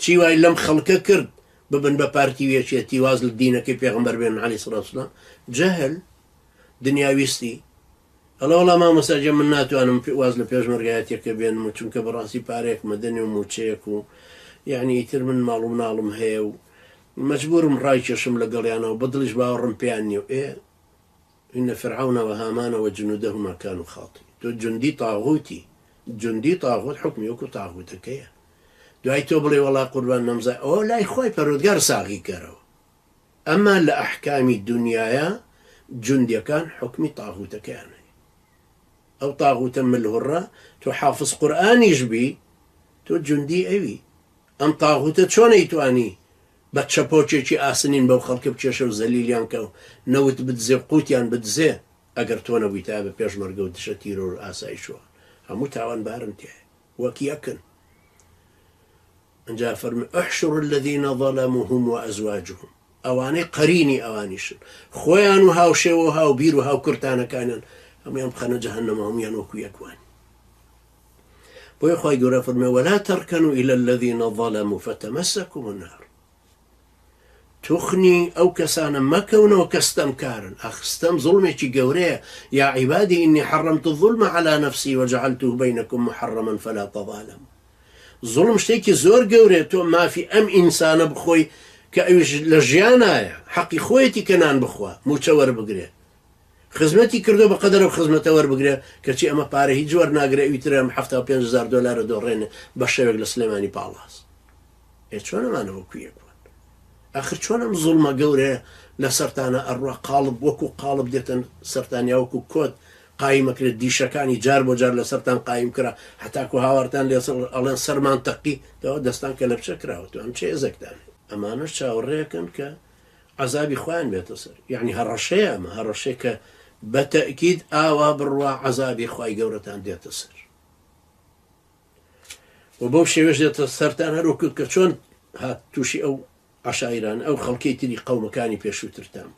چی وای لەم خەڵکە کرد ببن بە پارتی وێچێتی واز لە دینەکەی پێغەمبەر بێن عەلەیهی سەڵاتو وەسەلام جەهل دنیاویستی ئەڵە وەڵا مامۆستا من ناتوانم واز لە پێشمەرگایەتێکە بێنم چونکە بەڕاستی پارێک مەدەنی و موچەیەک و یعنی ئیتر من ماڵ و مناڵم هەیە و مەجبورم ڕای کێشم لەگەڵیانەوە بەدڵیش باوەڕم پێیان نییە إن فرعون وهامان وجنودهما كانوا خاطئين تو جندي طاغوتي جندي طاغوت حكمي وكو طاغوتك يا دوای تۆ بڵێ وەڵا قوربان نەمزای ئەوە لای خۆی پەروەردگار ساغی کەرەوە ئەمما لە ئەحکامی دنیایە جوندیەکان حکمی تاغوتەکەیانە ئەو تاغوتە ملهوڕە تۆ حافظ قورئانیش بی تۆ جوندی ئەوی ئەم تاغوتە چۆن ئەیتوانی بە چەپۆچێکی ئاسنین بەو خەڵکە بچێشە و زەلیلیان کە و نەوت بدزێ قوتیان بدزێ ئەگەر تۆ نەبووی تا بە پێشمەرگە و دشە تیرۆ و ئاسایشەوە هەموو تاوانبارن تێ وەک یەکن ئەنجا فەرمی احشروا الذين ظلموا هم وأزواجهم ئەوانەی قەرینی ئەوانیشن خۆیان و هاوشێوە و هاوبیر و هاوکورتانەکانیان هەمویان بخەنە جەهەنەمە هەمویان وەکو یەکوان بۆیە خوای گەورە فەرمێ ولا تركنوا إلى الذين ظلموا فتمسكم النار توخني أو كسانا مكون وكستمكارا أخستم ظلمك قوريه يا عبادي إني حرمت الظلم على نفسي وجعلته بينكم محرما فلا تظالموا ظلم شتيكي زور قوريه تو ما في أم إنسان بخوي كأيش لجيانا حقي خويتي كنان بخوا موشور بقريه خزمتي كردو بقدر خزمته ور بقريه كرشي أما باره جور ناقري ويترم حفتا $5,000 دورين بشوك لسليماني بالاس إيه شو أنا ما نوكويك آخر چۆنم زوڵمە گەورەیە لە سەرتانە ئەڕوا قاڵب وەکو قاڵب دێتن سەرتانیا وەکو کۆت قایمەکرێت دیشەکانی جار بۆ جار لە سەرتان قایم کرا هەتاکو هاوارتان لێ ئەڵێن سەرمان تەقی دەوە دەستان کە لە بچە کراوەتەوە ئەم چێ ئێزەکتان ئەمانە چاوەڕێیەکەن کە عەزابی خۆیان بێتە سەر یعنی هەڕەشەیە ئەمە هەڕەشەیە کە بەتەئکید ئاوا بڕوا عەزابی خوای گەورەتان دێتە سەر و بەو شێوەش دێتە سەرتان هەروکو کە چۆن هات تووشی ئەو عشائران أو خلقي تري قوم كاني بيشوتر تامب